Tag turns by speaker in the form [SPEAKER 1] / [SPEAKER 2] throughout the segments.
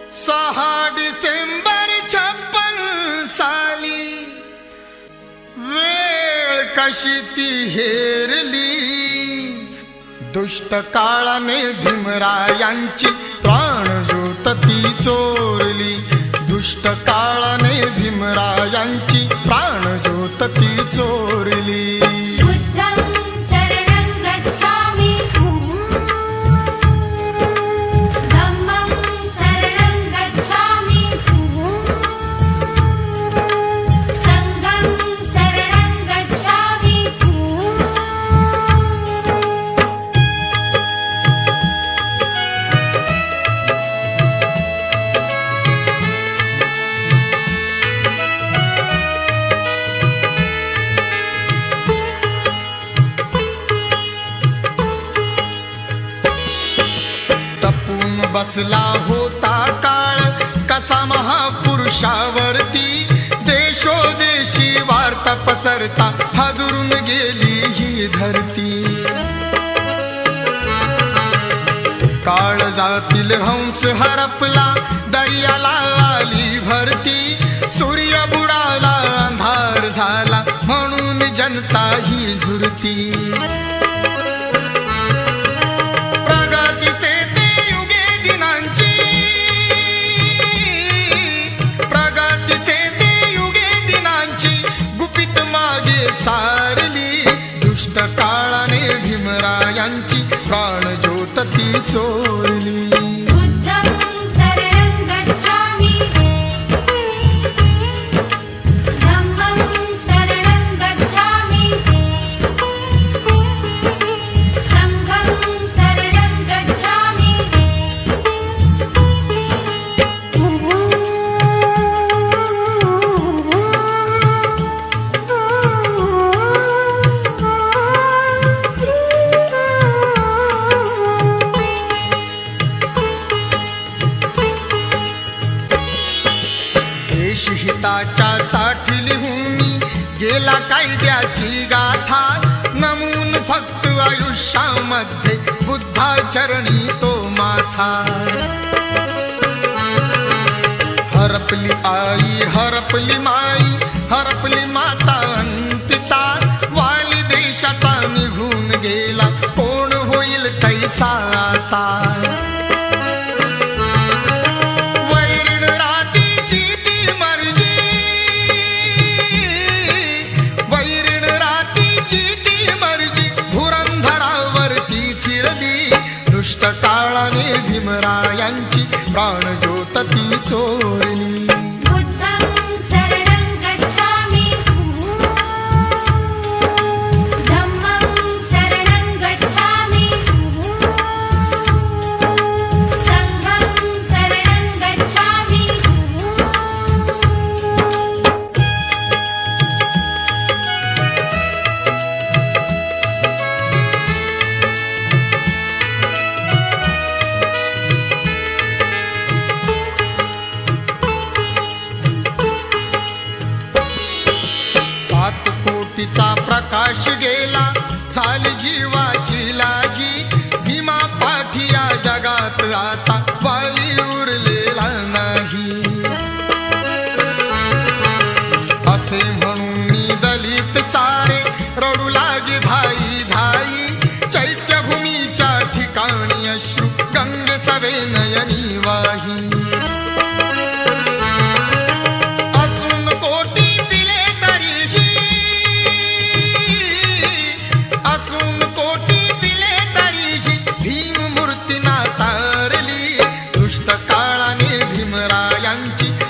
[SPEAKER 1] 6 डिसेंबर 56 साली वेळ कशी ती हेरली, दुष्ट काळाने भीमरायांची प्राणज्योत ती चोरली, दुष्ट काळाने भीमरायांची प्राणज्योत ती चोरली। बसला होता काळ कसा महापुरुषावरती, देशोदेशी वार्ता पसरता हादरून गेली ही धरती। काळजातील हंस हरपला दर्याला आली भरती, सूर्य बुडाला अंधार झाला म्हणून जनता ही झुरती। दुष्ट काळाने भीमरायांची प्राणज्योत ती चोरली। हिताच्या साठी लिहून गेला कायद्याची गाथा, नमून फक्त आयुष्यामध्ये बुद्धाचरणी तो माथा। हरपली आई हरपली माई हरपली माता अन पिता, वाली देशाचा निघून गेला कोण होईल तैसा आता। दुष्ट काळाने भीमरायांची प्राणज्योत ती चोरली। तिचा प्रकाश गेला झाली जीवाची लागी, भीमा पाठी या जगात आता वाली उरलेला नाही। असे म्हणून दलित सारे रडू लागे धाई धाई, चैत्यभूमीच्या ठिकाणी अश्रू गंग सवे नयनी वाही।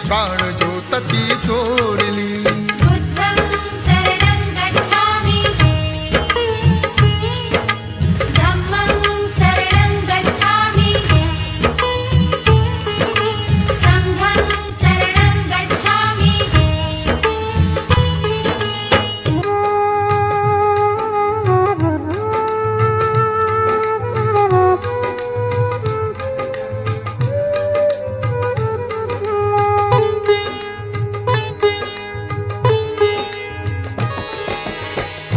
[SPEAKER 1] प्राणज्योत ती चोरली।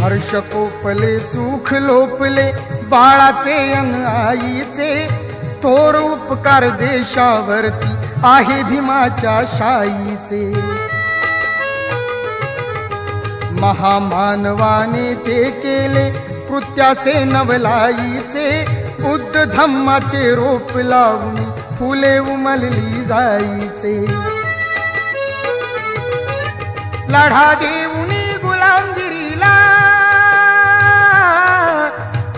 [SPEAKER 1] हर्ष कोपले सुख लोपले बाळाचे अन आईचे, थोर उपकार देशावरती आहे भीमाच्या शाईचे. महामानवाने ते केले कृत्याचे नवलाईचे. बुद्ध धम्माचे रोप लावून फुले उमलली जाईचे. लढा देऊनी गुलामगिरीला,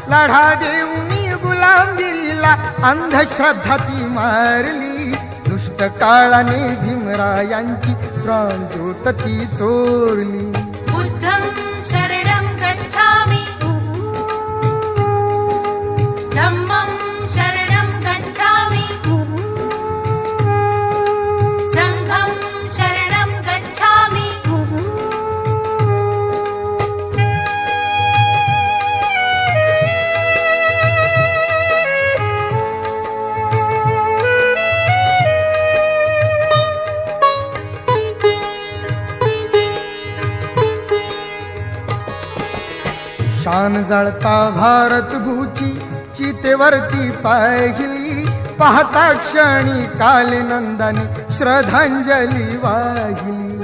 [SPEAKER 1] लढा देऊनी गुलामगिरीला अंधश्रद्धा ती मारली. दुष्ट काळाने भीमरायांची प्राणज्योत ती चोरली.
[SPEAKER 2] बुद्धं शरणं गच्छामि, धम्मं शरणं गच्छामि, संघं शरणं गच्छामि.
[SPEAKER 1] शान जळता भारत भूची चितेवरती पाहिली. पाहता क्षणी काले नंदाने श्रद्धांजली वाहिली.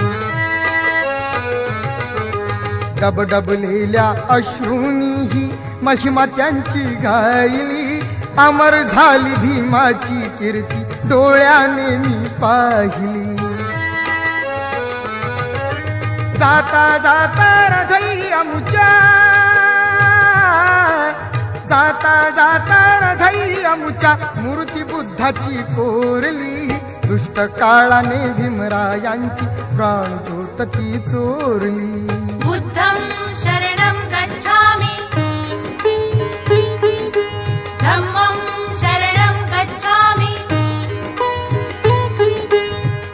[SPEAKER 1] डबडबलेल्या अश्रूंनी ही महिमा त्यांची गायली. अमर झाली भीमाची कीर्ती डोळ्याने मी पाहिली. जाता जाता हृदय अमुच्या, जाता जाता हृदय अमुच्या मूर्ती बुद्धाची कोरली. दुष्ट काळाने भीमरायांची प्राणज्योत ती चोरली.
[SPEAKER 2] बुद्धं शरणं गच्छामि, धम्मं शरणं गच्छामि,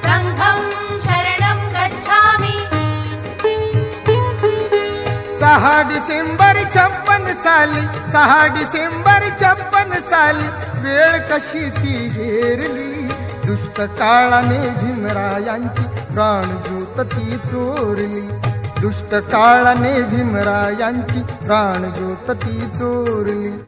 [SPEAKER 2] संघं शरणं गच्छामि.
[SPEAKER 1] 6 डिसेंबर 56 साली, 6 डिसेंबर 56 साली वेळ कशी ती हेरली. दुष्ट काळाने भीमरायांची प्राणज्योत ती चोरली. दुष्ट काळाने भीमरायांची प्राणज्योत ती चोरली.